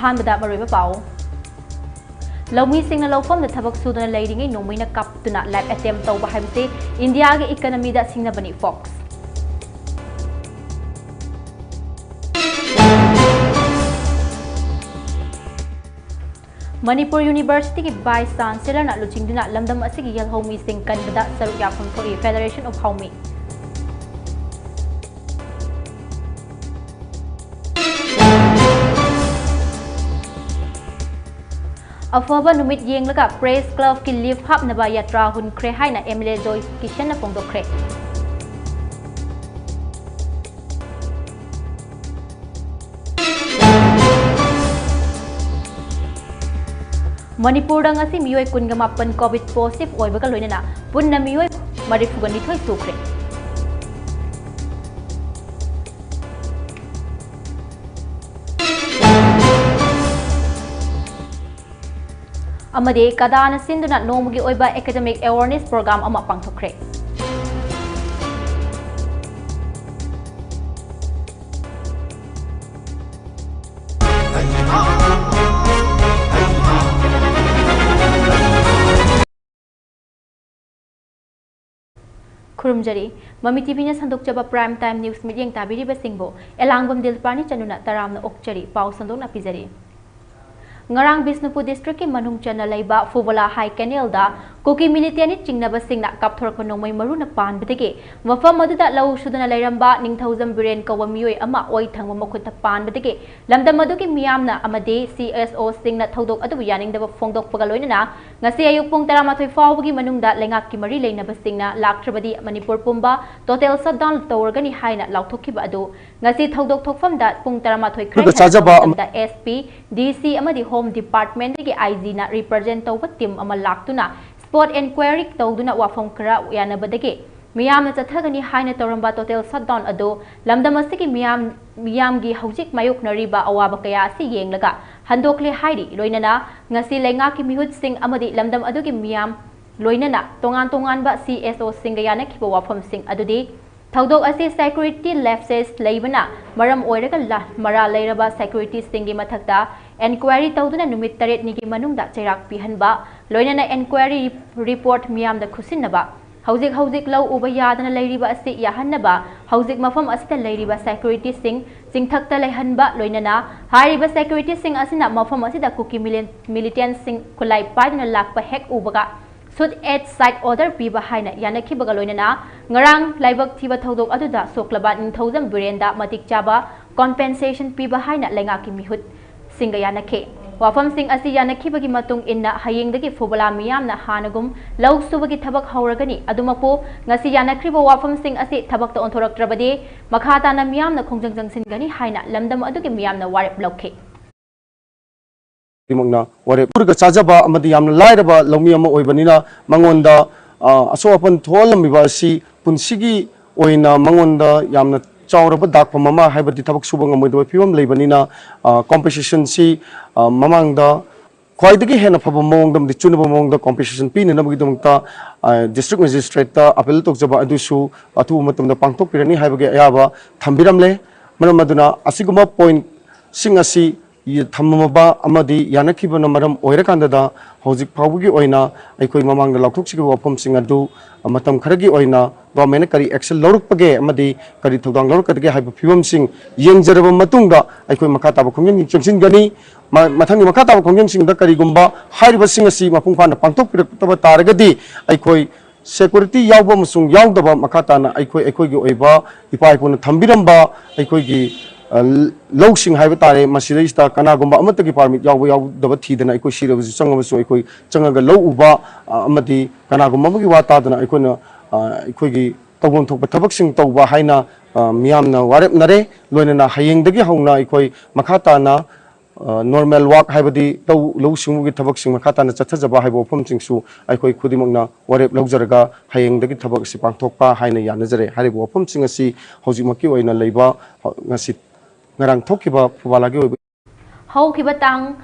ꯑꯍꯥꯟꯕꯗ ꯃꯔꯨꯑꯣꯏꯕ ꯄꯥꯎ ꯂꯧꯃꯤꯁꯤꯡꯅ ꯂꯧꯐꯝꯗ ꯊꯕꯛ ꯁꯨꯗꯨꯅ ꯂꯩꯔꯤꯉꯩ ꯅꯣꯡꯃꯩꯅ ꯀꯥꯞꯇꯨꯅ ꯂꯥꯏꯐ ꯑꯦꯇꯦꯝ ꯇꯧꯕ ꯍꯥꯏꯕꯁꯤ ꯏꯟꯗꯤꯌꯥꯒꯤ ꯏꯀꯣꯅꯣꯃꯤꯗ ꯁꯤꯡꯅꯕꯅꯤ fox Manipur University ki Vice Chancellor na luchingduna lamdam asigi yalhomi sing kanbada saruk yakam thoi Federation of Haumi Afaba numit yenglaga Press Club ki live hap naba yatra hun kre haina MLA Joy Kishan na pongdokre Manipur dang asi miyoi kungamapan COVID positive oibaga loinana punna miyoi marifugani thoi sukre amade kadana sinduna nomugi oiba academic awareness program ama pangthokre Kurumjari, Mami TV na sandokjaba prime time news meeting tabiri basingbo, ELANGBAM DILPARANI CHANU na taramna okjari, pau sandok na pizari. Ngarang Bisnupur district ki manung chana laiba Fubola High Canal da Kuki militiani chingna basing na kapthor ko nongmay maru na pan badege mafam maduda lau sudana lairamba ning 1000 biren kawa miyoi ama oi thangwa makhut pan badege lamda madu ki miyam na amade CSO sing na thodok adu yaning da phongdok pagaloina na ngasi ayuk pung 13 fawgi manung da lengak ki mari leina basing na laktrabadi Manipur pumba total shutdown tawrgani haina lauthokhiba adu ngasi thodok thokfam da pung 13 krai da SP DC amadi Home Department ki IG na represent tawba team ama laktuna spot inquiry tawduna wafam kara yanabadage miyam na chathagani haina tawramba total shutdown ado lamdamasti ki miyam gi hojik mayok nariba awaba kaya si yenglaga handokle hairi loinana ngasi lenga ki mihut sing amadi lamdam adu ki miyam loinana tongan ba CSO sing yana ki wafam sing adudi Thaudok asi security lapses leibana maram oiraga mara leiraba security singi mathakta inquiry tawduna numit 8 ni gi manungda chairak pihanba loinana inquiry report miyam da khusinaba hojik lau uba yadana leiriba asi yahannaba hojik mafam asita leiriba security sing singthakta lehanba loinana hariba security sing asina mafam asida kuki militant sing kulai paidna lakpa hek ubaga Sud at site order piba haina yanaki bagaloina ngarang laibak thiba thodok aduda soklaba 1000 birenda matik chaba compensation piba haina lengaki mihut singa yanake wafam sing asi yanaki bagi matung inna hayengdagi Fubola miyamna hanagum law subagi thabak hauragani adumapo ngasi yanakriba wafam sing asi thabak ta onthoraktrabade makhata na miyamna khongjang singani haina lamdam adugi miyamna warep lokhe Dimangna ware purga chajaba amadi yamna lairaba lomi ama oibanina mangonda asoapan tholambiba si punsigi oina mangonda yamna chawraba dakpa mama haibati thabak suba ngamoidwa fiwam leibanina competition si mamangda khwaidagi hena phaba mongdam di chunaba mongda competition pin na bugidamta district magistrate ta appeal tokjaba adusu atu matamda pangthok pirani haibage ayaba thambiramle maramaduna asiguma point singasi Thamaba amadi yanakhiba na maram oirakandada hojik phawgi oina aikoi mamangda laukthokchigi wafam singadu matam kharagi oina government kari action lorukpage amadi kari thodang lorukadege haiba fiwam sing yengjaraba matungda aikoi makata ba khongyang chengsin gani mathangi makata ba khongyang singda kari gumba hairiba singasi mapung phana pangthok piraktaba taragadi aikoi security yawba musung yawdaba makata na aikoi gi oiba ipaipuna thambiramba aikoi gi Loksing haiba tare masirista kanagumba amatagi permit yaw daba thidana ikoi sirabsu changabasu ikoi changaga low uba amati kanagumba gi wata dana ikoina ikoi gi tawon thokpa thabaksing tawba haina miyamna warep nare loinana hayengdagi hauna ikoi makhata na normal work haibadi taw lowsing gi thabaksing makhata na chathajaba haibo phomsingsu aikoi khudimangna warep lawjaraga hayengdagi thabak si pangthokpa haina yanajare haribo phomsing asi hojimaki oina leiba ngasi ngarang thokiba Fubola gi haukiba tang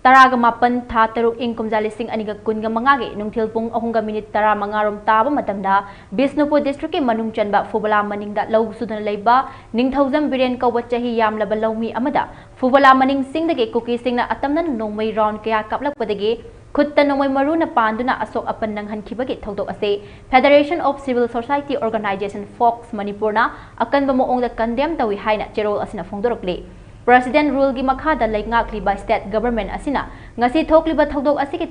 Taraga mapan tha taruk ing kumja lising aniga kunga mangage nungthil pung ahunga minute tara mangarom taba matamda Bisnupur district ki manung chanba fubala maningda lau sudan leiba ningthausam biren kawwa chahi yamlaba laumi amada fubala maning singdage cookie singna atamna nongmai round kaya kaplakpadage khutta nongmai maruna panduna asok apan nanghankibage thodok ase Federation of Civil Society Organization Fox Manipurna akanba moongda condemn tawi haina cherol asina phongdorokle President rule gi makhada leingakliba state government asina ngasi thokliba thodok asiki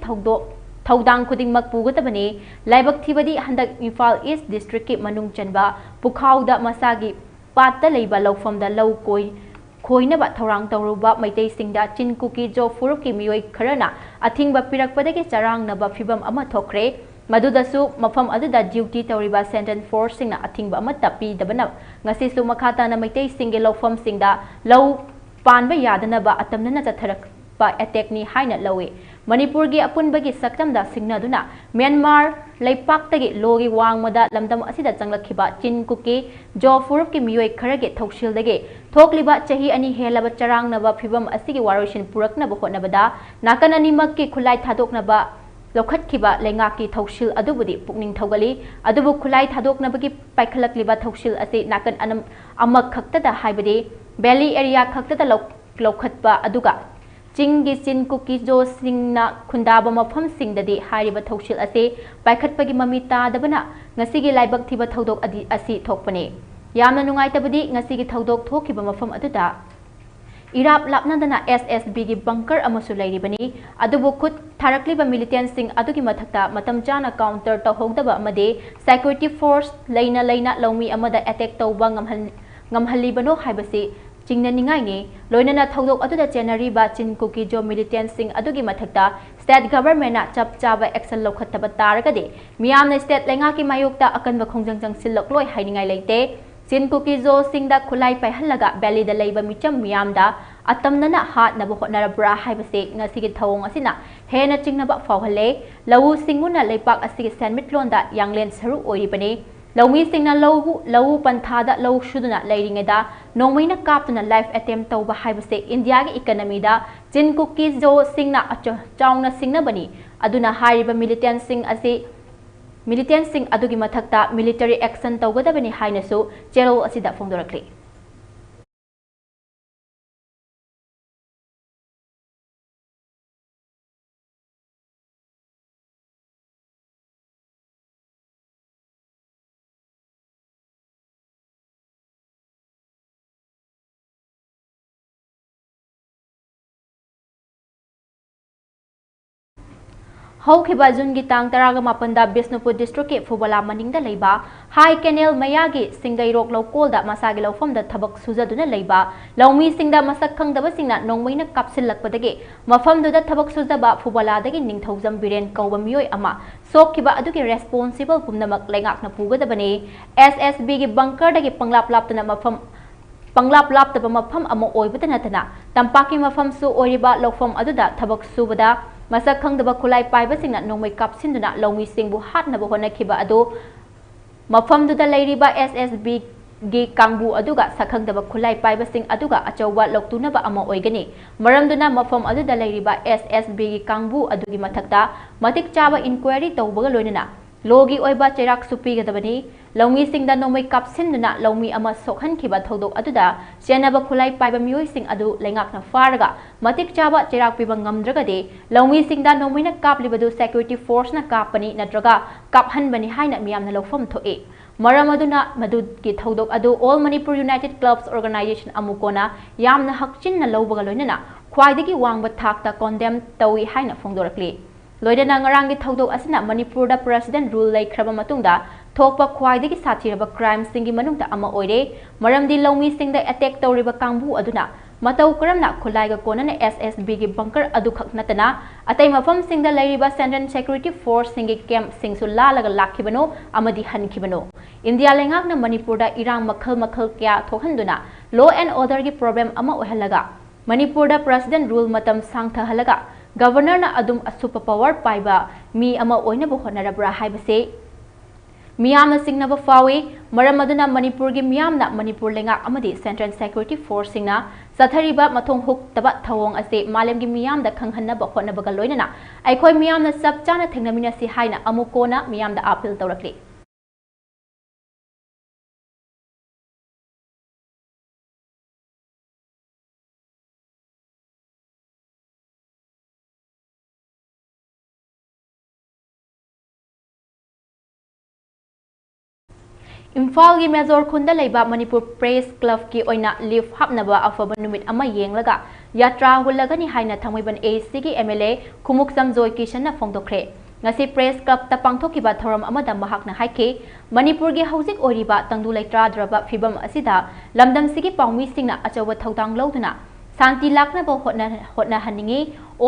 thodang khudingmak pugatabani laibak thibadi handak Imphal East district ki manung chanba pukhauda masagi patta leiba lawfamda law khoinaba thorang tawruba maitai singda chinkuki jo furuki miyoi kharana athingba pirakpadagi charangnaba phibam ama thokre Madudasu mafam aduda duty tawriba sentence force singna athingba ama tapi dabana ngasi su makhata na maitai singe lawfam singda law Panba yadanaba atamna chatharak ba attack ni haina lawe Manipur gi apunbagi saktamda singnaduna Myanmar leipaktagi logi wangmada lamdam asida changlakhiba chinkuki jofurup ki miyoi kharage thokshildage thokliba chahi ani helaba charangnaba phibam asigi waroishin puraknaba hotnabada nakan animak ki khulai thadoknaba lokhatkhiba lengaki thokshil adubudi pukning thogali adubu khulai thadoknabagi paikhalakliba thokshil ase nakan anam amak khaktada haibade Valley area khakta lokhatpa aduga chinggi sin kuki jo singna khundaba mafam singdadi hariba thokshil ase paikhatpagi mamita dabana ngasigi laibak thiba thodok adi asi thokpane yamna nungai tabadi ngasigi thodok thokiba mafam aduda irap lapnadana SSB gi bunker amasu lairibani adubu khut tharakliba militant sing adugi mathakta matam chana counter tawhogdaba amade security force leina laumi amada attack tawba ngamhalibano haibasi Chingna ningai ni loinana thodok aduda January ba chin kuki jo militant sing adugi mathakta state government na chap chaba action lokhattaba taragade miyamna state lenga ki mayokta akanba khongjang silok loi hainingai leite chin kuki jo singda khulai pai halaga valley da leiba micham miyamda atamnana hat na bo narabra haibase ngasigi thawong asina hena chingnaba fawhale lawu singuna leipak asigi sanmitlonda yanglen saru oiribani Laumi singna lawu panthada law shuduna leiringeda nongmaina kaptuna life attempt tawba haibase India gi economy da chin cookies jo singna chauna singna bani aduna hariba militant sing adugi mathakta military action tawgadabani hainasu chero asida phongdorakle Haukiba Jungi Tang Taraga Mapanda Bisnupur district ki Fubala Maningda Leiba High Canal Mayagi Singai Rok Lokolda Masagi Lofamda Tabak Suzaduna Leiba Laumi Singda Masak Kangdaba Singna Nongmaina Kapsilakpadagi Mafamduda Tabak Suzaba Fubala Dagi Ningthausam Biren Kauba Miyoi Ama Sokiba Aduki responsible Pumnamak Lengakna Pugadabani SSB gi bunker dagi Panglap Laptana Mafam Panglap Laptaba Mafam Amo Oibatanatana Tampaki Mafam Su Oriba Lofam Aduda Tabak Subada Masak khangdaba khulai paiba singna nongmai kapsinduna laumi singbu hatnaba honakhiba adu mafamduda leiriba SSB gi kangbu aduga sakhangdaba khulai paiba sing aduga achauba loktunaba ama oigani maramduna mafam aduda leiriba SSB gi kangbu adugi mathakta matik chaba inquiry tawbaga loinana logi oiba cherak supi gadabani laumi singda nongmai kapsinduna laumi ama sokhankhiba thodok aduda chenaba khulai paiba miyoi sing adu lengakna faraga matik chaba cherak piba ngamdragade laumi singda nongmaina kaplibadu security force na kapani natraga kaphanbani haina miyamna lofam thoe maramaduna madudki thodok adu All Manipur United Clubs Organization amukona yamna hakchinna lawbaga loinana khwaidagi wangba thakta condemn tawi haina phongdorakli Loidana ngarangi thodok asina Manipur da president rule laikhraba matungda thokpa khwaidagi sathiraba crime singi manungta ama oire maramdi laumi singda attack tawriba kangbu aduna matau karamna khulaiga konana SSB gi bunker adu khaknatana atai mafam singda lairiba Central Security Force singi camp singsu lalaga lakhibano amadi hankhibano India lengakna Manipur da irang makhal kya thohanduna law and order gi problem ama ohalaga Manipur da president rule matam sangtha halaga Governor na adum a superpower paiba mi ama oina bo honarabra haibase मियामना सिंगनब फावी मरम अदुना मणिपुर की मियामना Manipur लेंगाक अमदी central security force सिंगना सथरिबा मथोंग हुक्तबा थवोंग असे मालेम की मियामदा खंगहन्नब होटनबगा लोइनना अखोय मियामना सब चाना थेंगनमिनसी हाइना अमुकोना मियामदा appeal तौरकली Imphal की majeure खुंदा लेबा Manipur press club की ओइना leave हापनबा अफब नुमित अमा येंगलगा यात्रा हुलगनी हाइना थंगमैबन एसी की एमएलए खुमुक समजोय किशन फोंदोखरे ngasi press club ta pangthokiba thoram amada mahakna haike manipur gi hauzik oriba tangdu leitra draba phibam asida lamdam sigi pawmi singna achawa thautang loduna santi lakna bo hotna haningi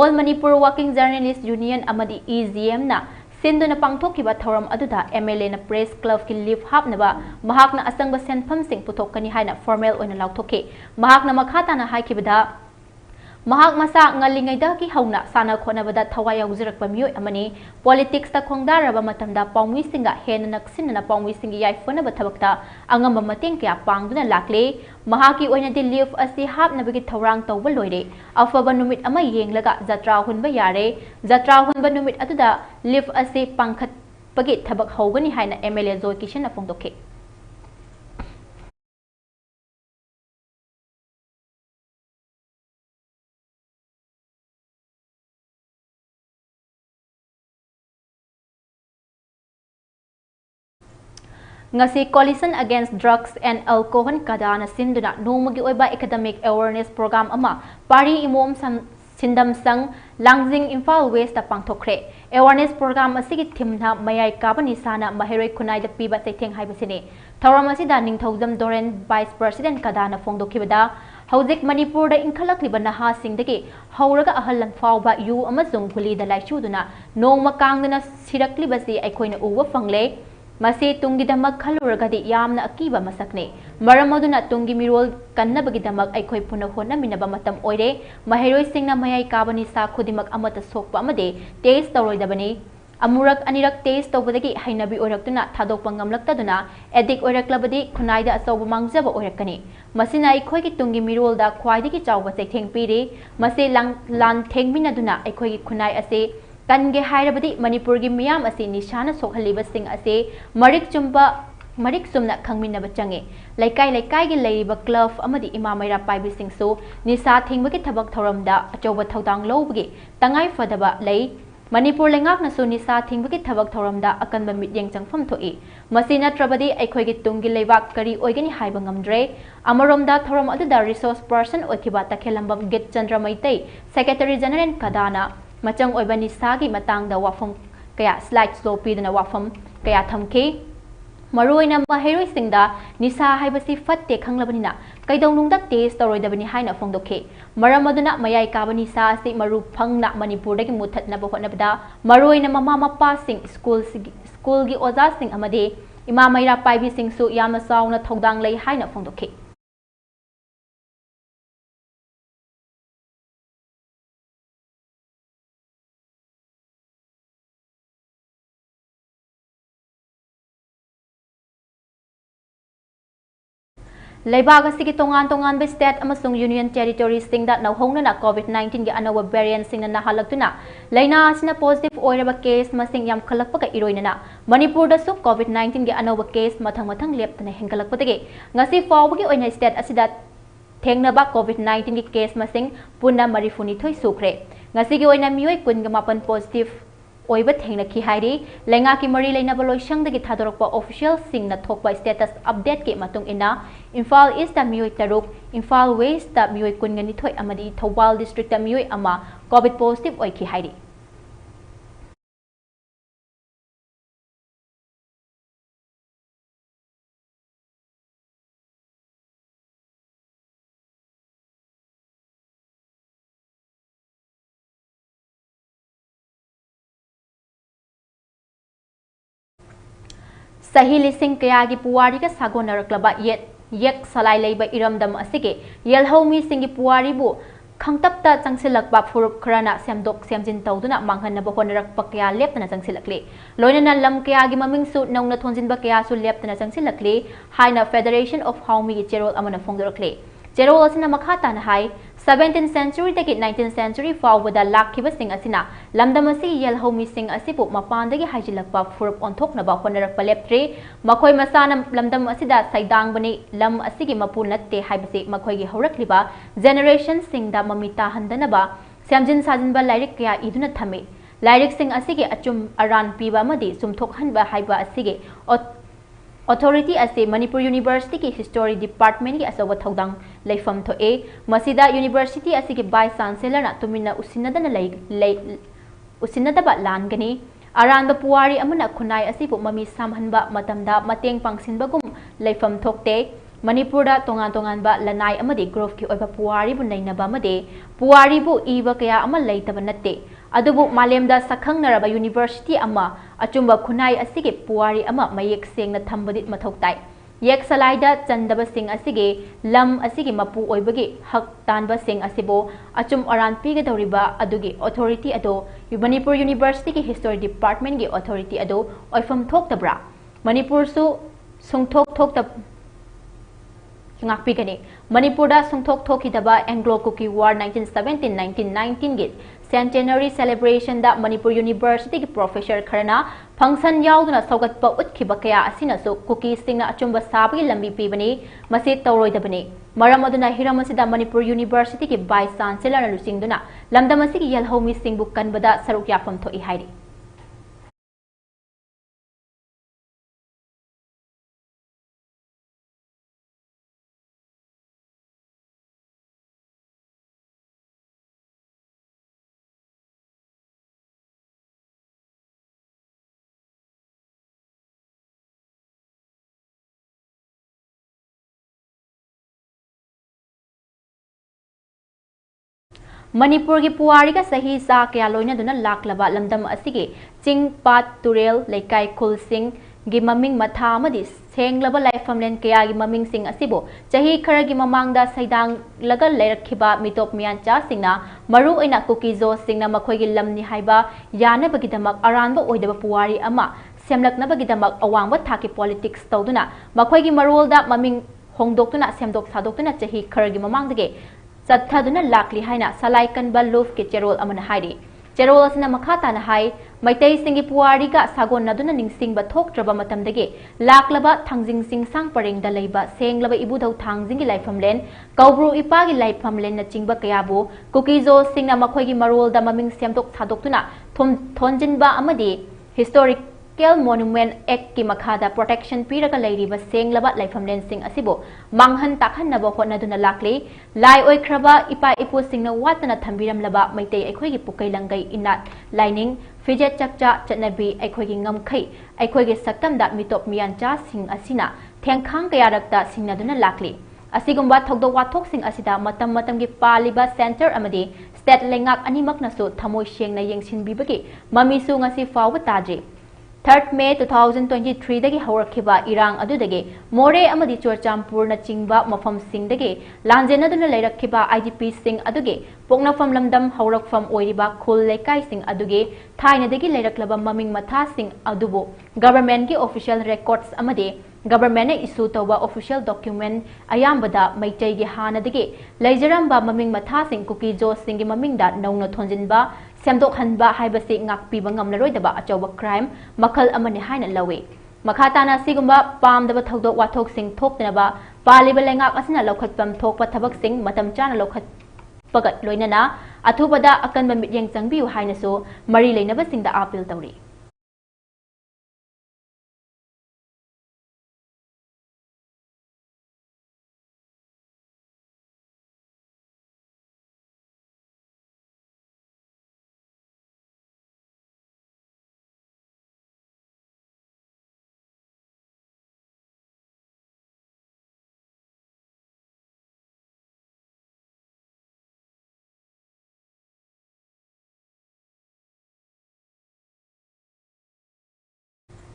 all manipur working journalist union amadi EGM na sinduna pangthokiba thoram aduda MLA na press club ki leave hapnaba mahakna asangba senpham sing puthokani haina formal oina lauthoke mahakna makhata na haikibada महाक मसा ngalingaida ki hauna sana khonabada thawai yaujirak pamioi amani politics ta khongdaraba matamda pawmi singa hena naksinna pawmi singi yaifona bathabakta angamba mateng kya pangduna lakle mahaki oina di leave asi hapnabagi thawrang tawba loire afaba numit ama yenglaga jatra hunba yare jatra hunba numit atuda leave asi pangkhat pagi thabak hogani haina MLA Joy Kishan na phongdokhe ngasi coalition against drugs and alcohol kadana sinduna nomagi oiba academic awareness program ama pari imom sindam sang langjing Imphal West ta pangthokre awareness program asigi thimna mayai kabani sana maheroi khunai da piba chaitheng haibasine thoram asida ningthaujam Doren vice president kadana phongdokhibada hauzik manipur da inkhalakliba naha singdagi hauraga ahallan fawba yu amasung huli da laisuduna nongma kangdana siraklibasi aikoina uwa fangle masi tungi damak khaluragadi yamna akiba masakne maramaduna tungi mirol kannabagi damak aikoi puna hona minaba matam oire maheroi singna mayai kabani sa khudimak amata sokpa amade taste tawroidabani amurak anirak taste tawbadagi hainabi oiraktuna thadokpa ngamlaktaduna edik oiraklabadi khunaida asawba mangjaba oirakani masina aikoi ki tungi mirol da khwaidagi chawba chaitheng piri masi lan thengminaduna aikoi ki khunai ase kange hairabadi manipur gi miyam ase nishana sokhaliba sing ase marik sumna khangminna bachange laikai gi leiba club amadi imamaira paibi sing so nisa thingba thabak thoramda achoba thautang lobgi tangai fadaba lei manipur lengak na so nisa thingba ki thabak thoramda akanba mityeng changpham thoi masina trabadi aikhoi gi tungi leibak kari oigani haiba ngamdre amaromda thoram aduda resource person okiba takhelambam get chandra maitai secretary general kadana machang oibani sagi matangda wafam kaya slide slow pidana wafam kaya thamke maroina maheroi singda nisa haibasi fatte khanglabani kaidawnungda taste toroidabani haina phongdokhe maramaduna mayai kabani sa si maru phangna manipur dagi muthatna bahonabda maroina mama mapa sing school gi oza sing amade ima maira paibi sing su yamna sauna thodang lei haina phongdokhe Leibag asigi tongan be state amasung union territories singda nauhongna COVID-19 gi anawa variant singna nahalaktuna leina asina positive oiraba case masing yam khalakpaga iroinana Manipur da su COVID-19 gi anawa case mathang leptana hengalakpadagi ngasi fawbagi oina state asida thengnaba COVID-19 gi case masing punna marifuni thoi sukre ngasi gi oina mioi kun ga mapan positive oiba thengna ki hairi lenga ki mari leina ba loisang dagi thadorokpa official singna thokpa status update ke matung ina Imphal East ta mioi taruk Imphal West ta mioi kungani thoi amadi Thobal district ta mioi ama covid positive oi ki hairi Sahi lising kaya gi puwari ka sagonaraklaba yek salai leiba iramdam asige yelhomi singi puwari bu खंगतप्ता चंगसिलकबा फुरुप खराना सेमदोक सेमजिन तौदुना मांगहन्नबा होनरकपा कया लेप्तना चंगसिलकले लोइनना lump कयागी ममिंगसु नौना थोंजिनबा कयासु लेप्तना चंगसिलकले हाइना federation of हाउमी की चेरोल अमना फोंदोरकले चेरोल असना मखा ताना high 17th century dagi 19th century फाउबदा लाखिबा सिंग असिना लमदमसी येलहौमी सिंग असिबु मपानदगी हाइजिलकपा फुरुप ओंथोकनबा होनरकपा लेप्त्रे मखोय मसाना लमदम असिदा सैदांगबनी lump असिगी मपु नत्ते हाइबसे मखोयगी हौरकलिबा generation सिंगदा Mamita हंदनबा सेमजिन साजिनबा lyric कया इदुना थमे lyric सिंग असिगे अचुम अरान पीबा मदि सुमथोकहनबा हाइबा असिगे Authority ase Manipur University ki History Department ki asawa thaudang leifam thoe masida University ase ki Vice Chancellor na tumina usinadana usinadaba langani aranba puwari amana khunai ase pu mami samhanba matamda mateng pangsinbagum leifam thokte Manipur da tongan ba lanai amadi growth ki oiba puwari bu nainaba amade puwari bu iba kaya ama leitaba natte adubu malemda sakhangnaraba university ama achumba khunai asige puwari ama mayek sengna thambadit mathoktai yek salaida chandaba sing asige lam asige mapu oibagi hak tanba sing asibo achum aran piga doriba adugi authority ado Manipur University ki History Department ki authority ado oifam thoktabra Manipur su sungthok thokta ngakpigani Manipur da sungthok thokidaba Anglo-Kuki War 1917-1919 git Centenary celebration da Manipur University ki professor kharana function yauduna saugatpa utkhiba kaya asina so Kuki singna achumba sabagi lambi pibani masi tawroidabani maram aduna hiram asida Manipur University ki Vice Chancellor na lusingduna lamdam asigi yelhomi singbu kanbada saruk yafam thoi hairi Manipur ki puwari ka sahi sa kaya loina duna laklaba lamdam asige ching pat turel leikai khul sing gi maming matha amadi senglaba laifamlen kaya gi maming sing asibo chahi khara gi mamangda saidang laga leirakhiba mitop mian cha singna maru oina kukizo singna makhoi gi lamni haiba yana bagidamak aranba oidaba puwari ama semlakna bagidamak awangba thaki politics tawduna makhoi gi marolda maming hongdoktuna semdok sadokuna chahi khara gi mamangdage Sathaduna lakli haina salai kanba luf ke cherol amana hairi cherol asina makhata na hai maitai singi puwari ga sagon naduna ningsing ba thok traba matamdage laklaba thangjing sing sang pareng da leiba senglaba ibudau thangjing gi laifamlen kaubru ipa gi laifamlen na chingba kayabu kukizo singna makhoi gi marol da maming semdok thadoktuna thonjinba amadi historical monument act ki makhada protection piraga leiriba senglaba laifamlen sing asibo manghan takhanaba hotnaduna lakle lai oikraba ipa ipu singna watana thambiram laba maitai aikhoi gi pukai langai inat lining fijet chakcha chatnabi aikhoi gi ngamkhai aikhoi gi saktamda mitop mian cha sing asina thengkhang kayarakta singnaduna lakle asigumba thokdo wathok sing asida matam matam gi paliba center amadi state lengak animak nasu thamoi sengna yengsinbibagi mami su ngasi fawba taje 3rd May 2023 dagi haurakhiba irang adudagi more amadi chorchampur na chingba mafam sing dagi lanjenaduna leirakhiba IDP sing adugi poknafam lamdam haurakfam oiriba khul lekai sing adugi thaina dagi leiraklaba maming matha sing adubu government ki official records amadi government issue tawba official document ayambada maitai gi hana dagi leijaramba maming matha sing kuki jo sing gi maming da nauna thonjinba semdok hanba haibasi ngakpiba ngamlaroidaba achawba crime makhal amani haina lawe makhatana sigumba pamdaba thodok wathok sing thoktanaba paliba lengak asina lokhatpam thokpa thabak sing matam chana lokhat pagat loinana athubada akanba mityeng changbiu haina so mari leinaba singda appeal tawri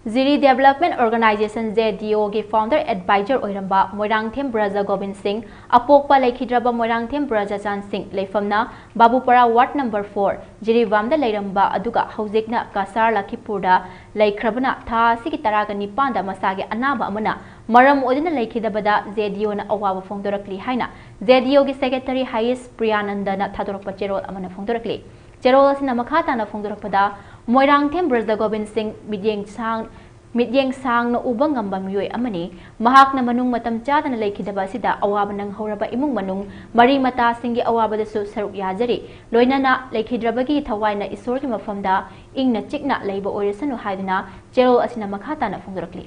Ziri Development Organization ZDO के founder adviser ओइरंबा Moirangthem ब्रजा Govind Singh अपोकपा लेखिद्रबा Moirangthem ब्रजा चान Singh लेफमना बाबूपरा ward number 4 जिरीवामदा लेरंबा अदुगा हौजिकना Kasar लखीपुरदा लेख्रबना था सिगी तरागा निपांदा मसागे अनाबा अमना मरम ओदिना लेखिदबदा ZDO ना अवाबा फोंदोरकली हाइना ZDO की secretary हाइस प्रियानंदना थादोरकपा चेरोल अमना फोंदोरकली चेरोल असिना मखाताना फोंदोरकपदा मोइरांगथेम ब्रजा गोविंद सिंह मित्येंग सांगना उबा ngamba मियोय अमनी महाकना मनुंग मतम चादना लेखिदबा सिदा अवाब नंग हौरबा इमुंग मनुंग मरी मता सिंगी अवाबदसु सरुक याजरी लोइनाना लेखिद्रबगी थवाइना ईश्वरगी मफमदा इंगना चिकना लेबा ओइरसनु हाइदना चेरोल असिना मखाताना फोंदोरकली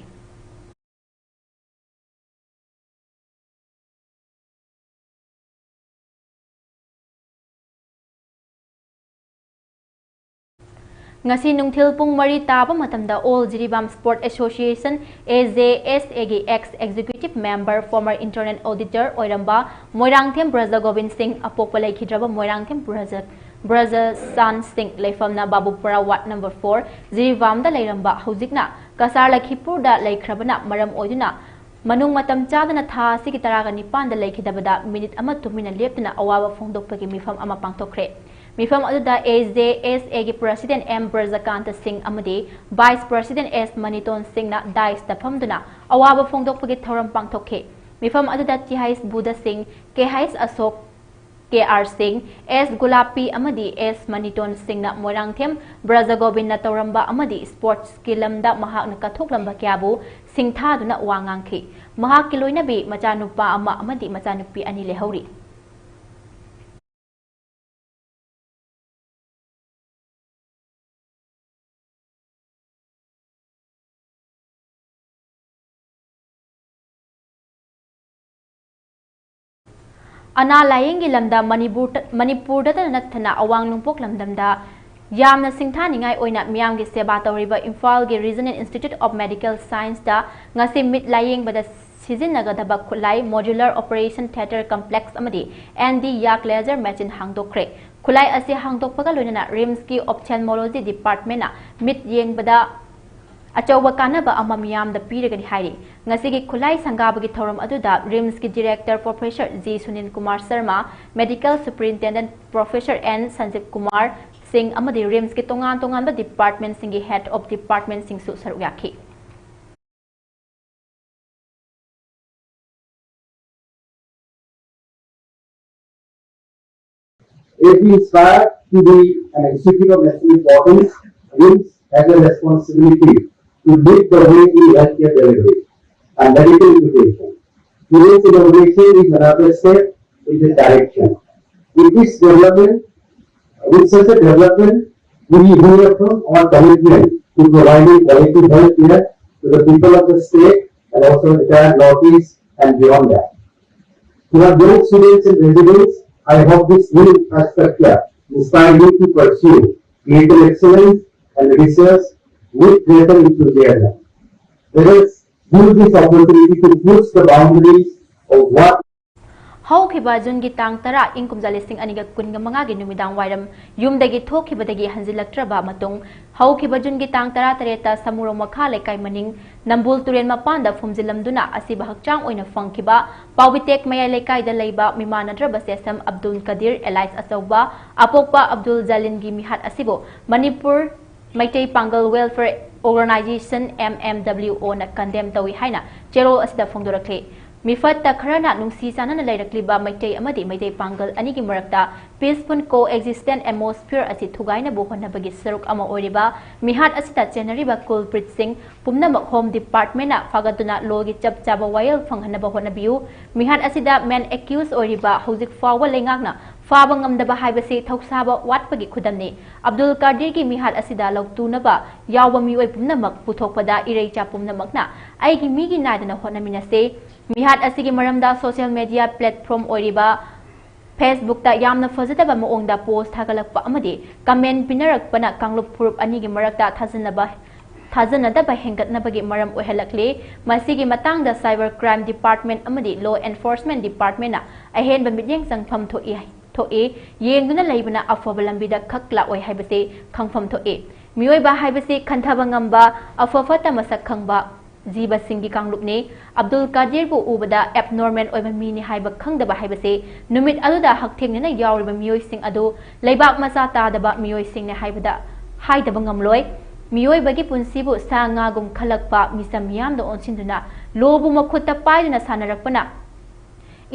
ngasi nungthil pung mari taba matamda all Jiribam Sport Association AJSA gi ex executive member former internet auditor oiramba Moirangthem Braja Govind Singh apokpa leikhidraba Moirangthem Braja San Singh leifamna Babupura Ward number 4 Jiribam da leiramba hojikna Kasar Lakhipur da leikrabana maram oiduna manung matam chadana tha sigi taraga nipan da leikhidabada minute ama tumina leptuna awaba phongdokpagi mifam ama pangthokre मिफम अदुदा AJSA की president M Brajakanta Singh अमदी vice president S Maniton Singh ना दाइस तफमदुना अवाब फोंदोकपगी थौरम पांगथोखे मिफम अदुदा THS Buda Singh KHS Ashok KR Singh S Gulapi अमदी S मनीतोन सिंह ना मोइरांगथेम ब्रजा गोविंद ना तौरंबा अमदी स्पोर्ट्स की लमदा महाकना कथोकलंबा क्याबु सिंथादुना वांगांखी महाक की लोइनबी मचानुपा अमा अमदी मचानुपी अनि लेहौरी अना लायेंगी लमदा मणिपुर नथना अवांग नुंपोक लमदमदा यामना सिंथानिंगाई ओइना मियामगी सेवा तौरिबा इम्फाल गे regional institute of medical science दा ngasi मिट लायेंगबदा सिजिनगदबा खुलाई मॉड्यूलर ऑपरेशन थिएटर कॉम्प्लेक्स अमदी एनडी याक लेजर मशीन हांगदोखरे खुलाई असे हांगदोखपगा लोइना रिम्स की ऑप्थेल्मोलॉजी डिपार्टमेंट ना मिट येंगबदा अचौबा कानबा अमा मियामदा पीरगनि हाइरि ngasi खुलाई संगाबगी थौरम अदुदा रिम्स की director professor G Sunil Kumar Sharma medical superintendent professor N Sanjeev Kumar Singh अमदी रिम्स की तोंगान तोंगानबा डिपार्टमेंट सिंगी हेड ऑफ डिपार्टमेंट सिंगसु सरुक याखि If we aspire to be an executive of national importance, RIMS has a responsibility to lead the way in healthcare delivery and medical education. Today's innovation is another step in this direction. With such a development, we reaffirm our commitment to providing quality health care to the people of the state and also the entire Northeast and beyond that. To our young students and residents, I hope this new infrastructure inspire you to pursue clinical excellence and research with greater enthusiasm. Let us use this opportunity to push the boundaries of what हौखिबा जुनगी तांग तरा इंकुमजा लिसिंग अनिगा कुनगा मंगागी नुमिदांग वाइरम युमदगी थोखिबदगी हंजिलक्ट्रबा मतुंग हौखिबा जुनगी तांग तरा तरेता समुरो मखा लेकाई मनिंग नंबुल तुरेन मपांदा फुमजिलमदुना असिबा हक्चांग ओइना फंखिबा पावितेक मयाई लेकाईदा लैबा मिमानद्रबा सेसम अब्दुल कदीर एलाइस अचौबा अपोकपा अब्दुल जलिनगी मिहात असिबो Manipur Meitei Pangal welfare organisation MMWO ना कंडेम तौई हाइना चेरो असिदा फोंदोरखले मिफत खरना नुंसी चानना लेरक्लिबा मैतै अमदी मैतै पांगल अनिगी मरक्ता पीसफुल को एक्जिस्टेंट एटमॉस्फेयर असी थुगाइना बोहनबगी सरुक अमा ओरिबा मिहात असिता चेनरिबा कुलप्रीत सिंह पुमनमक होम डिपार्टमेंट ना फागतुना लोगी चपचाबा वायल फंगहनबा होनबियु मिहात असिदा मेन एक्यूज ओरिबा हौजिक फावा लेंगाकना फाबा ngamdaba haibase thauksaba watpagi khudamni Abdul Qadir ki mihat asida lautunaba yawba mioi pumnamak puthokpada ireicha pumnamakna aigi migi naidana honaminase mihat asigi maramda social media platform oiriba Facebook ta yamna fazataba maongda post thagalakpa amadi comment pinarakpana kanglup purup anigi marakta थाजनदबा हेंगतनबगी मरम ओहलकले मसीगी मतंगदा cyber crime department अमदी law enforcement department ना अहेनबा मिडियंग संगफम थोए येंगदुना लेबना अफब लंबिदा खक्ला ओय हाइबसे खंगफम थोए मियोइबा हाइबसे खंथबा ngamba afafata masak khangba जीव सिंगी कांगलुपने अब्दुल कादिर बु उबदा एबनॉर्मल ओइबा मीनि हाइबा खंगदबा हाइबसे नुमित अदुदा हकथेंगना यावरिबा मियोइसिंग अदु लेबाक मसा तादबा मियोइसिंगने हाइबदा हाइदबा ngamloi मियोइबगी पुंसिबु सांगागुम खलकपा मिसम मियामदो ओनसिंदुना लोबु मखुत्ता पाइदुना सानरकपना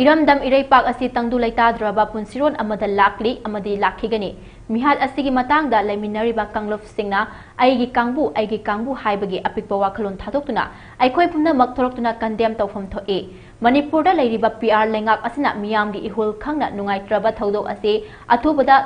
इरमदम इरैपाक असि तंगदु लैताद्रबा पुंसिरोन अमदा लाकली अमदि लाखिगनी मिहात असिगी मतांगदा लैमिनरिबा कांगलोफसिंगना आइगी कांगबु हाइबगी अपिकपा वाखलोन थादोक्तुना आइखोय पुमनमक थोरक्तुना कंडेम तौफम थोए मणिपुरदा लैरिबा पीआर लेंगाक असिना मियामगी इहुल खंगना नुंगाइत्रबा थौदोक असे अथुबदा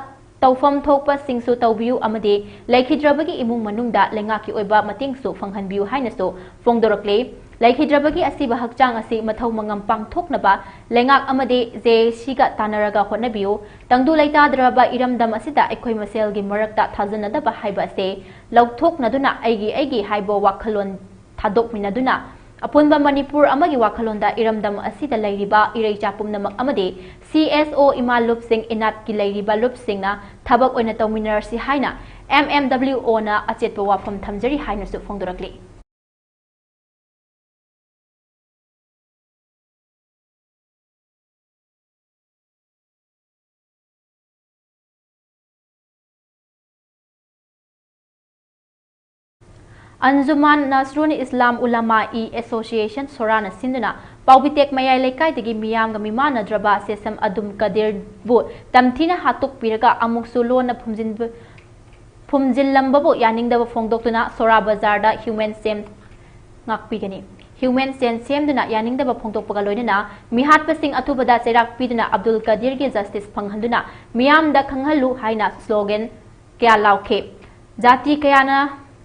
तौफम थोकपा सिंगसु तौबियु अमदे लैखिद्रबगी इमुंग मनुंगदा लेंगाकी ओइबा मतिंगसु फंगहनबियु हाइनसु फोंगदोरक्ले लैखिद्रबगी असिबा हकचांग असि मथौ मंगम पांगथोकनबा लेंगाक अमदे जेसीगा तानरगा होनबियु तंगदु लैताद्रबा इरमदम असिदा अखोय मसेलगी मरकता थाजनदबा हाइबा से लौथोकनदुना आइगी हाइबो वाखलोन थादोकमिनदुना अपुनबा मणिपुर अमगी वाखलोंदा इरमदम असिदा लैरिबा इरैचा पुमनमक अमदे CSO इमा लुप सिंह इनात की लैरिबा लुप सिंहना थबक ओइना तौमिनरसि हाइना MMWO ना अचेतपा वाफम थमजरी हाइनसु फोंदोरकले अंजुमान नसरुन इस्लाम उलमा ई एसोसिएशन सोराना सिंदुना पाउबिटेक मयाय लेकाइदगी मियामगा मिमानद्रबा सेसम अदुम कदीर बु तमथिना हातुक पिरगा अमुकसु लोना फुमजिल्लंबबु यानिंगदब फोंदोक्तुना सोरा बाजारदा ह्यूमन सेम ngakpigani ह्यूमन सेन सेमदुना यानिंगदब फोंदोकपगा लोइनना मिहातपसिंग अथुबदा चेराक पिदुना अब्दुल कदीर गे जस्टिस फंगहंदुना मियामदा खंगहलु हाइना स्लोगन क्या लाउखे जाति कयाना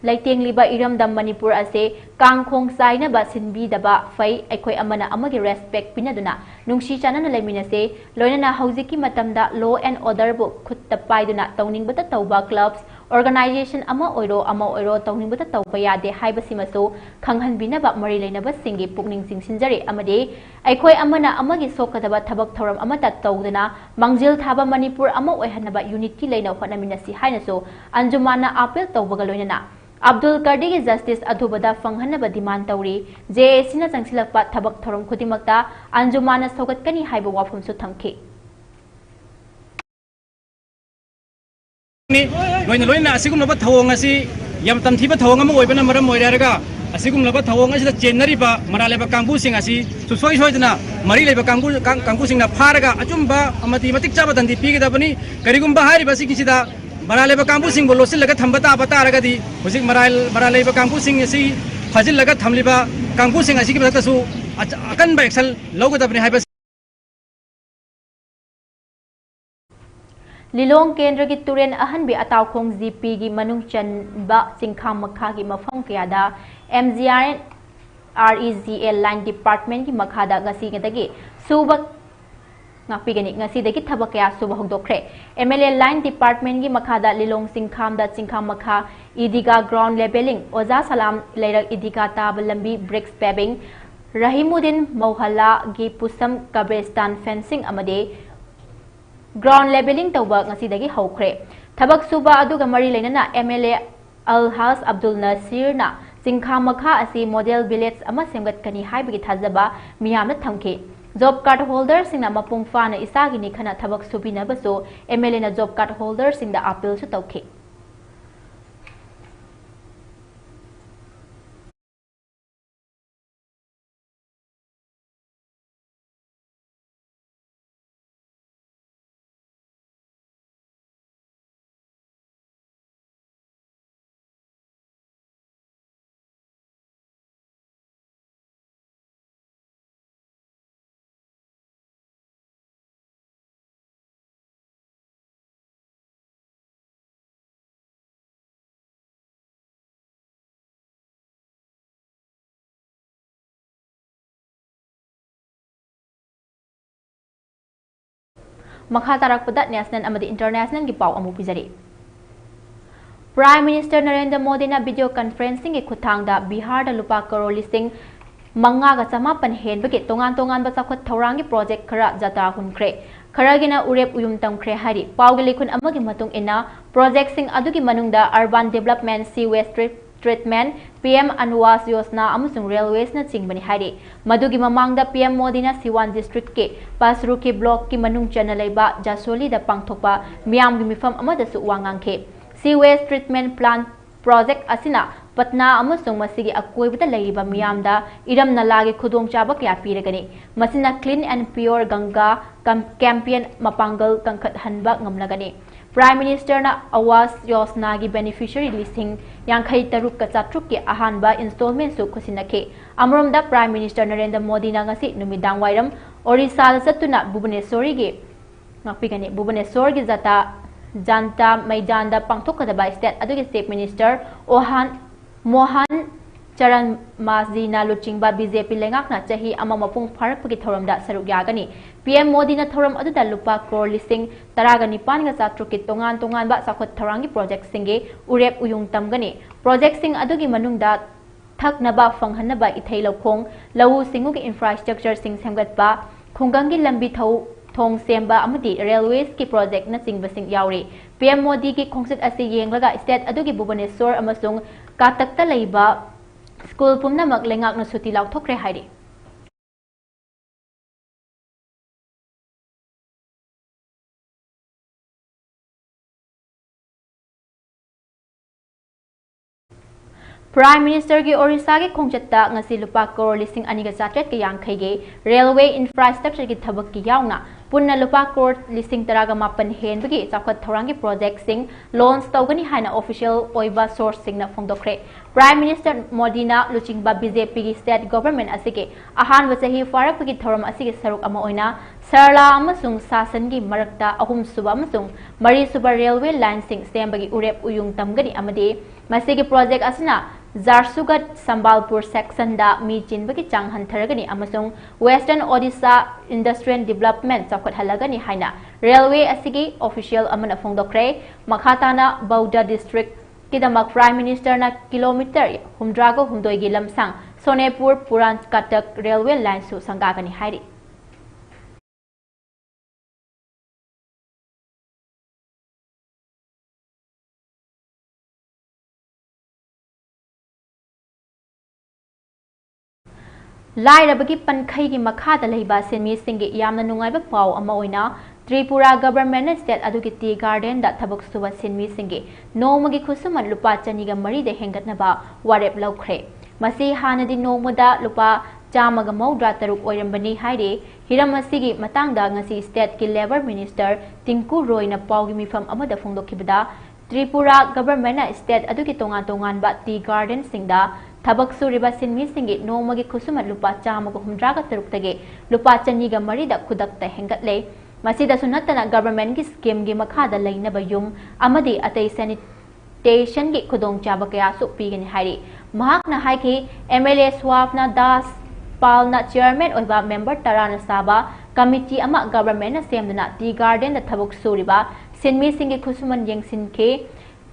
लैतेंगलिबा इरमदम मणिपुर असे कांगखोंग साइनबा सिनबीदबा फै अखोय अमना अमगे रेस्पेक्ट पिनदुना नुंगसी चानना लेमिनसे लोइनना हौजिकी मतमदा लो एंड ऑर्डर बु खुत्ता पाइदुना तौनिंगबता तौबा क्लब्स ऑर्गेनाइजेशन अमा ओइरो तौनिंगबता तौबा यादे हाइबसिमसु खंगहनबिनबा मरि लेनबा सिंगी पुकनिंग सिंसिनजरे अमदे अखोय अमना अमगे सोकदबा थबक थौरम अमता तौदना मंजिल थाबा मणिपुर अमा ओइहनबा यूनिटी लेना होनमिनसि हाइनसु अंजुमाना अपील तौबगा लोइनना अब्दुल कादिर की जस्टिस अधुबदा फंगहनबा डिमांड तौरी जेएसीना चंगसिलकपा थबक थौरम खुदिमक्ता अंजुमाना सौगतकनी हाइबा वाफमसु थमखे लोइना असिगुमबा थवंग असि यम तमथिबा थवंग अमा ओइबना मरम ओइरारगा असिगुमबा थवंग असिदा चेनरिबा मरालेबा कांगबुसिंग असि सुसोय सोयदना मरि लेबा कांगबुसिंगना फारगा अचुंबा अमति मतिक चाबा दंदी पिगदबनी करिगुमबा हारिबा सिकिसिदा मरालेबा कांगबुसिंग बो लोसिलगा थंबा ताबा तारगदी हुजिक मरालेबा कांगबुसिंग असि फजिलगा थमलिबा कांगबुसिंग असि की बतसु अकनबा एक्शन लौगदबनी हाइबा लिलोंग केंद्र की तुरेन अहनबी अताउखोंग GP की मनुंग चनबा चिंखाम मखा की मफम कयादा MGREGL लाइन डिपार्टमेंट की मखादा गसीगदगी सुबक ngakpigani ngasidagi thaba kaya suba hogdokre MLA line department gi makhada lilong singkham da chingkham makha idiga ground leveling oza salam leirak idiga tab lambi bricks paving rahimuddin mohalla gi pusam kabrestan fencing amade ground leveling tawba ngasidagi hokre thabak suba aduga mari leinana MLA alhas abdul nasir na chingkham makha asi model village ama semgatkani haibagi thajaba miyamna thamke job card holder Singh मपुंग फाना इसागी निखना थबक सुबिनबसो MLA ना job card holder Singh appeal सु तौखे मखा तारकपदा नेशनल अमदी इंटरनेशनल की पाव अमु पिजरी प्राइम मिनिस्टर नरेंद्र मोदी ना वीडियो कॉन्फ्रेंसिंग के खुथांगदा बिहार दा लुपा करोड़ लिसिंग मंगा गा चमापन हेनबगे तोंगान तोंगान बा चाखत थौरांगी प्रोजेक्ट खरा जता हुनख्रे खरगिना उरेप उयुम तमख्रे हारी पावगे लेखुन अमगी मतुंग इना प्रोजेक्ट सिंग अदुगी मनुंगदा urban development sewage treatment PM अनुवास योजना अमसुंग रेलवेज न चिंगबनी हारी मदुगी ममांगदा PM मोदी न सिवान डिस्ट्रिक्ट के पासरु के ब्लॉक की मनुंग चना लेबा जासोली दा पांगथोकपा मियामगी मिफम अमदसु वांगांखे सीवेज ट्रीटमेंट प्लांट प्रोजेक्ट असिना पटना अमसुंग मसिगी अकोइबदा लैरिबा मियामदा इरम नलागे खुदोंग चाबा कया पीरगनी मसिना clean and pure Ganga campaign मपांगल कंखत हनबा ngमलगनी प्राइम मिनिस्टर ना आवास योजना की बेनिफिशियरी लिसिंग यांखई तरुक का चाट्रुक के अहानबा इंस्टॉलमेंट सु खुसिनखे अमरोमदा प्राइम मिनिस्टर नरेंद्र मोदी ना ngasi नुमिदांग वाइरम ओडिशा चतुना भुवनेश्वरी गे ngakpigani भुवनेश्वर की जाता जनता मैदान पांथोकदबा स्टेट अदुगी चीफ मिनिस्टर मोहन चरण माजीना लुचिंगबा बीजेपी लेंगाकना चाही अमा मपुंग फारकपगी थौरमदा सरुक यागनी PM मोदी ना थौरम अदुदा लुपा करोड़ लिसिंग 19 गा चाट्रुकी तोंगान तोंगानबा साखोत थौरांगी प्रोजेक्ट सिंगे उरेप उयुंग तमगनी प्रोजेक्ट सिंग अदुगी मनुंगदा थकनबा फंगहनबा इथै लौखोंग लवु सिंगुगी इंफ्रास्ट्रक्चर सिंग सेमगतबा खुंगंगी लंबी थोंग सेम्बा अमदी रेलवेज की प्रोजेक्ट न चिंगबसिंग यावरी PM मोदी की खोंगसित असी येंगलगा स्टेट अदुगी भुवनेश्वर अमसुंग कातकता लैबा स्कूल पुमनमक लेंगाकना सुति लाउथोक्रे हाइरी प्राइम मिनिस्टर की ओडिशा के खोंगचत्ता ngasi lupa crore lising ani ga chatret ke yankhai ge railway infrastructure की थबक की यावना पुन्ना lupa crore lising taraga mapan hen bagi chakhat thorangi project sing launch tawgani haina official oiba source sing na phongdokre prime minister Modi ना लुचिंगबा BJP की state government असिके Ahaan वचही फारक की थौरम असिके सरुक अमा ओइना सरला अमसुंग शासन की मरकता अहुम सुबा अमसुंग मरी सुबा रेलवे लाइन सिंग सेम्बगी उरेप उयुंग तमगनी अमदे मसिगे प्रोजेक्ट असना जारसुगत संबालपुर सेक्शन दा मी चिनबगी चांग हंथरगनी अमसुंग वेस्टर्न ओडिशा इंडस्ट्रियल डेवलपमेंट चौखट हलगनी हाइना रेलवे असिगे ऑफिशियल अमना फोंदोक्रे मखाताना बौद्ध डिस्ट्रिक्ट किदमक प्राइम मिनिस्टर ना किलोमीटर 100 की लमसांग सोनेपुर पुरान कटक रेलवे लाइन सु संगागनी हाइरी लाइरबगी पनखई की मखादा लैबा सेमी सिंगे यामना नुंगाइबा पाव अमा ओइना त्रिपुरा गवर्नमेंट स्टेट अदुगी टी गार्डन दा थबक सुबा सिनमी सिंगे नोमगी खुसुमन लुपा चनीगा मरी दे हेंगतनबा वारेप लौख्रे मसी हानदी नोमदा लुपा चामगा मौद्रा तरुक ओइरंबनी हाइरे हिरम मसीगी मतंगदा ngasi स्टेट की लेबर मिनिस्टर तिंकु रोयना पावगी मिफम अमदा फोंदोखिबदा त्रिपुरा गवर्नमेंट स्टेट अदुगी तोंगान तोंगान बा टी गार्डन सिंगदा थबक सुरिबा सिनमी सिंगे नोमगी खुसुमन लुपा चामगा हुमद्रागा तरुक्तगे लुपा चनीगा मरी दा खुदकता हेंगतले मसीदसु नत्तना गवर्नमेंट की स्कीम की मखादा लैनबा युम अमदी अतै सैनिटेशन की खुदोंग चाबा कयासु पीगनी हाइरी महाकना हाइकी MLA स्वाफना दास पालना चेयरमैन ओइबा मेंबर तराना साबा कमिटी अमा गवर्नमेंट सेमदना टी गार्डन दा थबक सुरिबा सिनमी सिंगे खुसुमन येंगसिनखे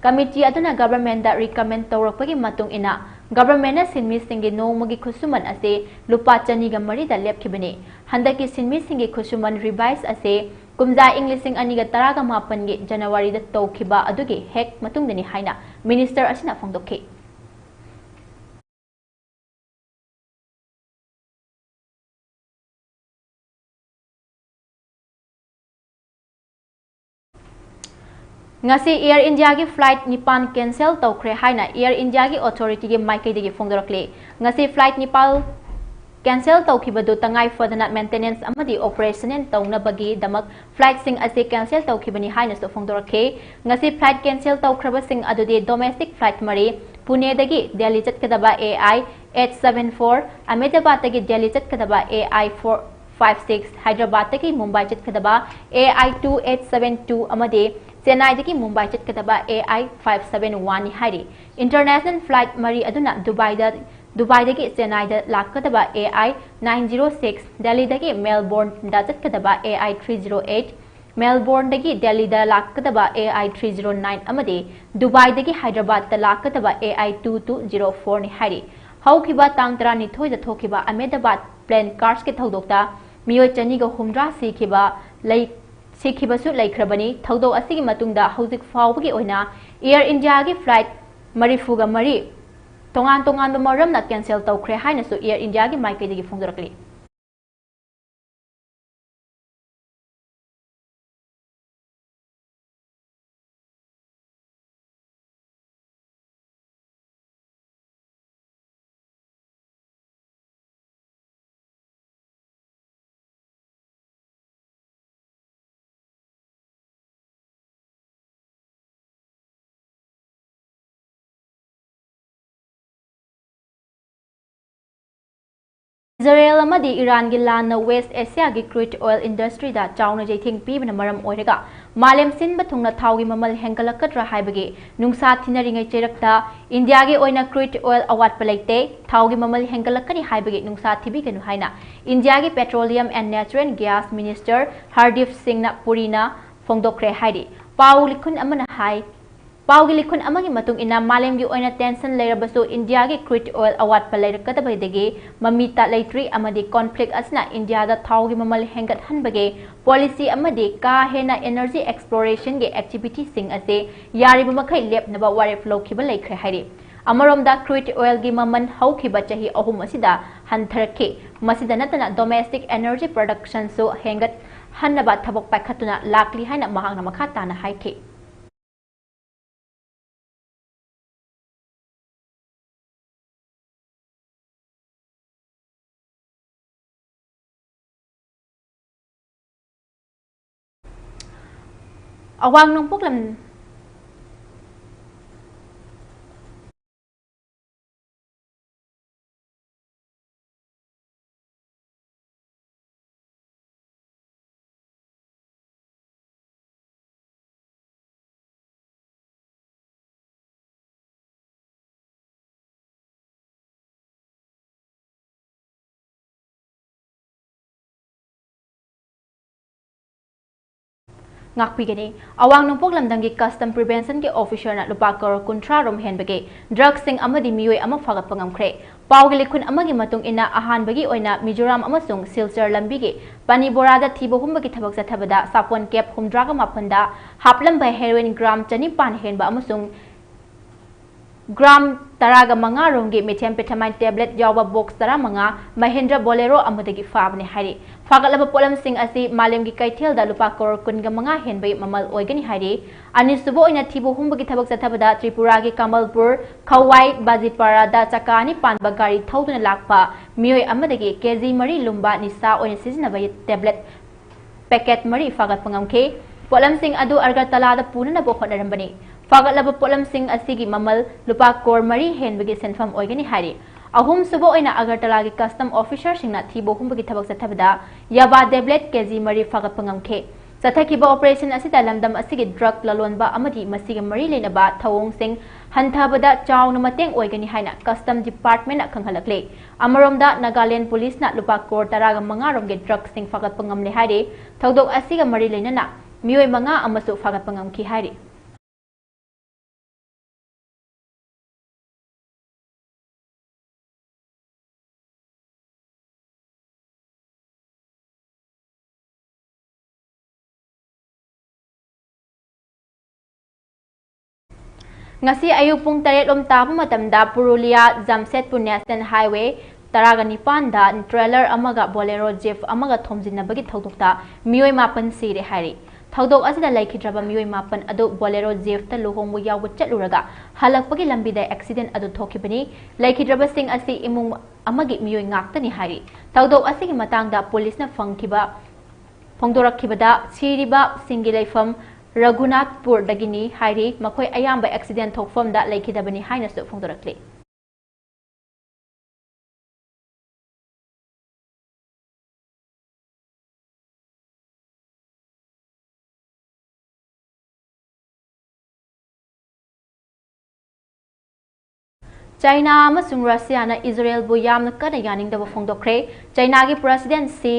कमिटी अदुना गवर्नमेंट दा रिकमेंड तौरकपगी मतुंग इना गवर्नमेंट सिनमी सिंगे नोमगी खुसुमन असे लुपा चनीगा मरी दा लेपखिबने हंदकी सिनमी सिंगे खुसुमन रिवाइज असे कुमजा इंग्लिशिंग अनिगा तरागा मापन गे जनवरी दा तौखिबा अदुगे हेक मतुंगदनी हाइना मिनिस्टर असिना फोंदोखे ngasi Air India की फ्लाइट निपान कैंसिल तौख्रे हाइना Air India की अथॉरिटी की माइकैदगी फोंदरकले ngasi फ्लाइट निपाल कैंसिल तौखिबदु तंगाई फदना मेंटेनेंस अमदी ऑपरेशनल तौनबगी दमक फ्लाइट सिंग असे कैंसिल तौखिबनी हाइना सो फोंदरखे ngasi फ्लाइट कैंसिल तौख्रब सिंग अदुदे डोमेस्टिक फ्लाइट मरी पुणे दगी दिल्ली चटकदबा AI 874 अहमदाबाद दगी दिल्ली चटकदबा AI 456 हैदराबाद दगी मुंबई चटकदबा AI 2872 अमदे चेन्नई दगी मुंबई चटकदबा AI 571 हाइरी इंटरनेशनल फ्लाइट मरी अदुना दुबई दगी चेन्नई दा लाकदबा AI 906 दिल्ली दगी मेलबोर्न दा चटकदबा AI 308 मेलबोर्न दगी दिल्ली दा लाकदबा AI 309 अमदे दुबई दगी हैदराबाद दा लाकदबा AI 2204 नि हाइरी हौखिबा तांग 12 दा थोखिबा अहमदाबाद प्लेन कार्स के थौदोक्ता मियो चनीगा हुमद्रा सीखिबा सिखिबसु लैख्रबनी थौदो असिगी मतुंगदा हौजिक फावबगी ओइना एयर इंडिया गी फ्लाइट मरीफुगा मरी तोंगान तोंगान मरमना कैंसिल तौख्रे हाइनसु एयर इंडिया गी माइकेदगी फोंदरकली इजराइल अमदी ईरान की लान वेस्ट एशिया की क्रूड ऑयल इंडस्ट्री दा चाउना जैथिंग पीबना मरम ओइरगा मालेम सिनबा थुंगना थावगी ममल हेंगलकद्रा हाइबगे नुंसा थिनरिङै चेरक्ता इंडिया की ओइना क्रूड ऑयल अवाटप लैते थावगी ममल हेंगलकनी हाइबगे नुंसा थिबिगनु हाइना इंडिया की petroleum and natural gas minister Hardeep Singh पुरीना फोंदोक्रे हाइदि पाउ लिखुन अमना हाइ पाउगी लिखुन अमगी मतुंग इना मालेम की ओइना टेंशन लेरबसु इंडिया की क्रूड ऑयल अवाटप लैरकदबैदगे ममीता लैट्री अमदी कॉन्फ्लिक्ट असना इंडिया दा थावगी ममल हेंगत हनबगे पॉलिसी अमदी का हेना एनर्जी एक्सप्लोरेशन के एक्टिविटी सिंग असे यारिब मखै लेपनबा वारेफ लौखिबा लैख्रे हाइरि अमरोमदा क्रूड ऑयल की ममन हौखिबा चाही अहुम असिदा हंथरखे मसिदा नतना डोमेस्टिक एनर्जी प्रोडक्शन सो हेंगत हनबा थबक पाखतुना लाकली हाइना महांगना मखा ताना हाइखे awang nongpok lam ngakpigani awang nongpok lamdang gi custom prevention के ऑफिसर ना लुपा करोड़ कुंट्रा रोम हेनबगे ड्रग्स सिंग अमदी मियोय अमा फागत पंगमख्रे पावगे लिखुन अमगी मतुंग इना अहानबगी ओइना मिजोराम अमसुंग सिलचर लंबीगे पानीबोरादा थीबो हुंबगी थबक जथबदा सापोन कैप हुमद्रागा मापंदा हापलम बाय हेरोइन ग्राम चनिपान हेनबा अमसुंग ग्राम तरागा मंगा रोंगे मिथेम्फेटामाइन टेबलेट यावबा बॉक्स तरा मंगा महेंद्र बोलेरो अमदगी फाबने हाइरे फागलब पोलम सिंह असि मालेम की कैथेल दा लुपा करोड़ कुनगा मंगा हेनबे ममल ओइगनी हाइरे अनिसुबो ओइना थिबो हुंबगी थबक जथबदा त्रिपुरा के कमलपुर खवाई बाजीपारा दा चकानी पानबा गाड़ी थौदुना लाकपा मियोय अमदगी केजी मरी लुम्बा निसा ओइना सिजनबा टेबलेट पैकेट मरी फागत पंगमखे पोलम सिंह अदु अगरतला दा पुननबो होनरंबनी फागलब पोलम सिंह असिगी ममल लुपा कोर मरी हेनबगी सेनफम ओइगनी हाइरे अहुम सुबो ओइना अगरतला के कस्टम ऑफिसर सिंगना थिबो हुंबगी थबक जथबदा याबा टेबलेट केजी मरी फागत पंगमखे चथकिबा ऑपरेशन असिदा लमदम असिगी ड्रग ललोनबा अमदी मसिगे मरी लेनबा थवोंग सिंह हंथाबदा चाउन मतेंग ओइगनी हाइना कस्टम डिपार्टमेंट खंगहलकले अमरोमदा नागालैंड पुलिस ना लुपा कोर तरागा मंगा रोमगे ड्रग सिंह फागत पंगमले हाइरे थौदोक असिगा मरी लेनना मियोय मंगा अमसु फागत पंगमखि हाइरे ngasi ayuk pung 8 lom tapu matamda Purulia Jamshedpur National Highway taraga nipan da trailer amaga bolero jeep amaga thomjinabagi thodokta miyoy mapan sire hairi thodok asida laikhidraba miyoy mapan adu bolero jeep ta lohongbu yawbu chatluraga halakpagi lambi da accident adu thokibani laikhidraba sing asi imung amagi miyoy ngaktani hairi thodok asigi matangda police na phongdorakhibada siriba singi laifam Raghunathpur दगिनी हाइरी मखोय अयाम्ब accident थोकफम दा लेखिदबनी हाइनसु फोंदोरक्ले China अमसुंग रशिया ना इजराइल बु यामना कना यानिंगदब फोंदोक्रे चाइना की प्रेसिडेंट सी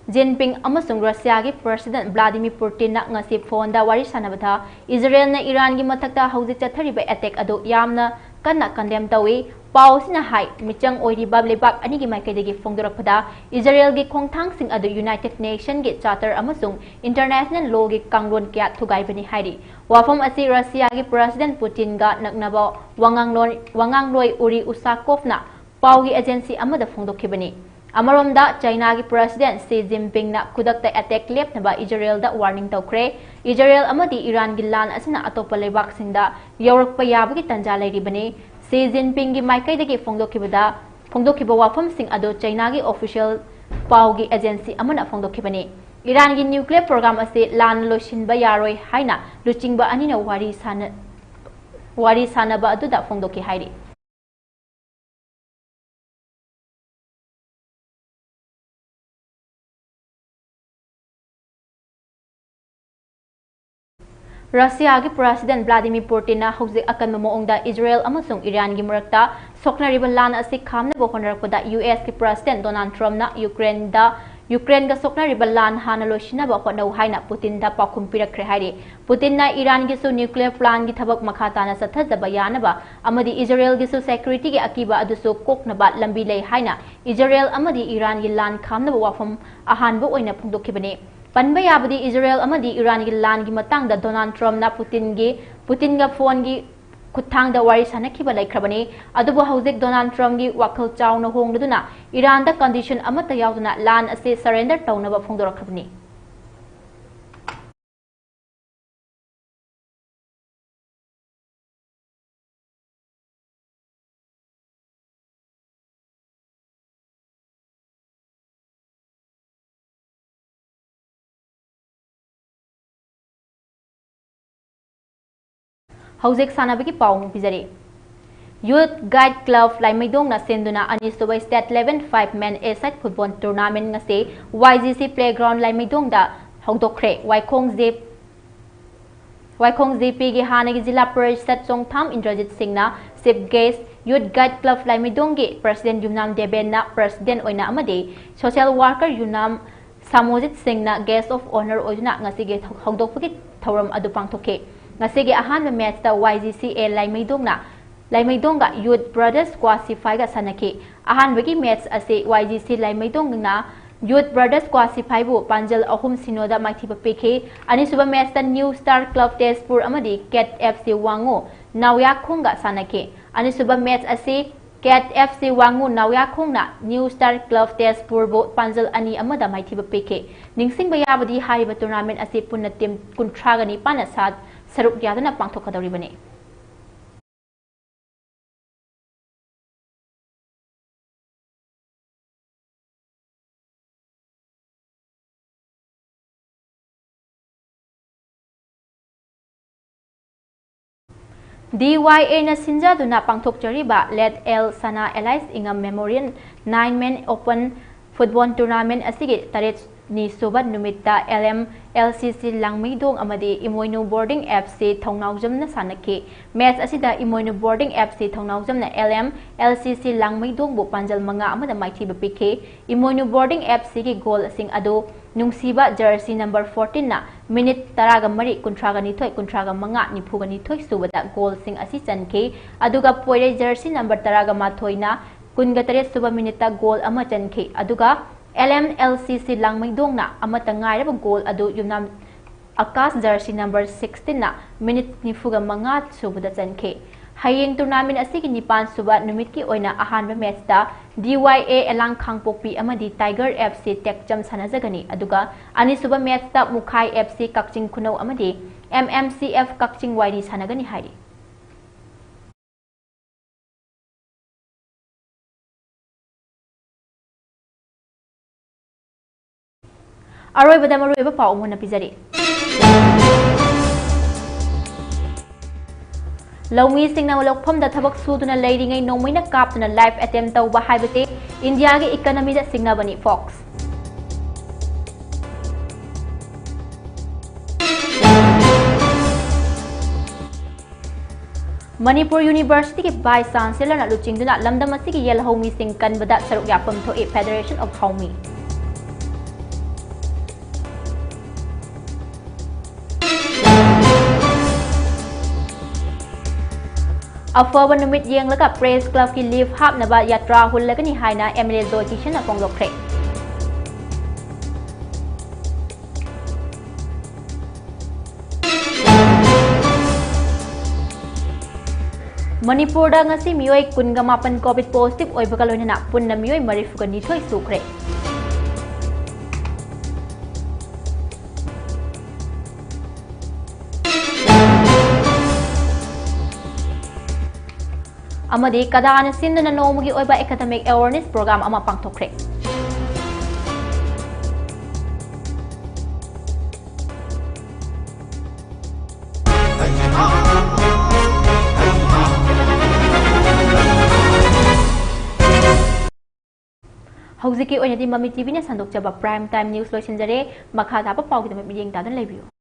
जिनपिंग अमसुंग रशिया की प्रेसिडेंट व्लादिमीर पुतिन ना ngasi फोन दा वारी सानबदा इजराइल ना ईरान की मथकता हौजिक चथरिबा अटैक अदो यामना kanna condemn tawi pau sina hai michang oiriba lebak ani gi maikaidagi phongdorakpada Israel gi khongthang sing adu United Nation gi charter amasung international law gi kanglon kya thugai bani hairi wafam asi Russia gi President Putin ga naknaba wangangloi uri Usakov na pau gi agency amada phongdokhibani Amaromda China gi President Xi Jinping na kudakta attack lep naba Israel da warning tawkre Israel amadi Iran gi lan asina atopa lebak singda yaurakpa yabagi tanja lairibani Xi Jinping gi maikaidagi phongdokhiba wafam sing ado China gi official pau gi agency amana phongdokhibani Iran gi nuclear program ase lan losinba yaroi haina luchingba anina wari sanaba aduda phongdokhi hairi Russia gi President Vladimir Putin na hojik akan moongda Israel amasung Iran gi marakta soknariba lan ase khamna bo honarakpada US gi President Donald Trump na Ukraine ga soknariba lan hana loshina ba honau haina Putin da pakhum pirakre hairi Putin na Iran gi su nuclear plant gi thabak makhata na sathajaba yanaba amadi Israel gi su security gi akiba adusu koknaba lambi lei haina Israel amadi Iran gi lan khamna ba wafam ahan bo oina phongdokhibani Panba yabadi Israel amadi Iran gi lan gi matang da Donald Trump na Putin ga phone gi kuthang da wari sanakhiba laikhrabani adubu hojik Donald Trump gi wakhal chawna hongladuna Iran da condition amata yauduna lan ase surrender tawnaba phongdorakhrabani Hojik sanabagi pawng pizari Youth Guide Club Laimaidong na senduna Anistoba State 11-5 Men A-Side Football Tournament ngase YGC Playground Laimaidong da hongdokre Waikong ZP gi hanagi Jila Parishad Songtham Indrajit Singh na Chief Guest Youth Guide Club Laimaidong gi President Yumnam Deben na President oina amade Social Worker Yumnam Samojit Singh na Guest of Honor oina ngasi ge hongdokpagi thoram adu pangthoke Ngasige ahanba match ta YGCA Laimaidong ga Youth Brothers qualify ga sanaki ahanbagi match ase YGC Laimaidong na Youth Brothers qualify bu Panjal ahum sinoda maithiba pekhe anisuba match ta New Star Club Tezpur amadi Cat FC Wango Nawyakhung ga sanaki anisuba match ase Cat FC Wango Nawyakhung na New Star Club Tezpur bu Panjal ani amada maithiba pekhe ningsingba yabadi hariba tournament ase punna team kuntragani panasat Saruk yadana pangthokadoribani DYA na sinjaduna pangthokjariba Let El Sana Elias Ingam Memorial 9-man Open Football Tournament asigi taret ni subat numita LCC Langmaidong amadi Imoinu Boarding FC Thongnaujam na sanaki match asida Imoinu Boarding FC Thongnaujam na LCC Langmaidong bu panjal manga amada maithiba pike Imoinu Boarding FC gi goal asing ado nungsiba jersey number 14 na minute taraga mari kuntraga manga nipuga nithoi subada goal sing asi chanke aduga poire jersey number taraga mathoi na kunga tare suba minute goal ama chanke aduga LCC Langmaidong na amata ngairaba goal adu yumnam Akas jersey number 16 na minute nifuga manga subada chanke hayeng tournament asigi nipan suba numit ki oina ahanba match ta DYA Elang Khangpokpi amadi Tiger FC Tekjam sanajagani aduga ani suba match ta Mukhai FC Kakching Khunau amadi MMCF Kakching YD sanagani hari Aroi badamaru eba pau mona pizari Lawmi singna walokpham da thabak suduna leiringai nomaina kaptuna live attempt tauba haibate India ge economy da singna bani Fox Manipur University ke Vice Chancellor na luchingduna lamdam asigi yelhomi sing kanbada saruk yapam tho e Federation of Homi अफब नुमित येंगलगा press club की लीव हापनबा यात्रा हुल्लगनी हाइना MLA Joy Kishan फोंगदोखरे मणिपुर ngasi मियोय कुनगा मापन कोविड पॉजिटिव ओइबगा लोइना पुन्ना मियोय मरिफुगा निथोय सुखरे अमदी कदान सिंदना नोमगी ओइबा एकेडमिक अवेयरनेस प्रोग्राम अमा पांगथोखरे हौजिकी ओइनदी ममी टीवी ने संदोकजबा प्राइम टाइम न्यूज लोइसिनजरे मखा ताबा पाउगी दमे मियेंग तादन लेबियो।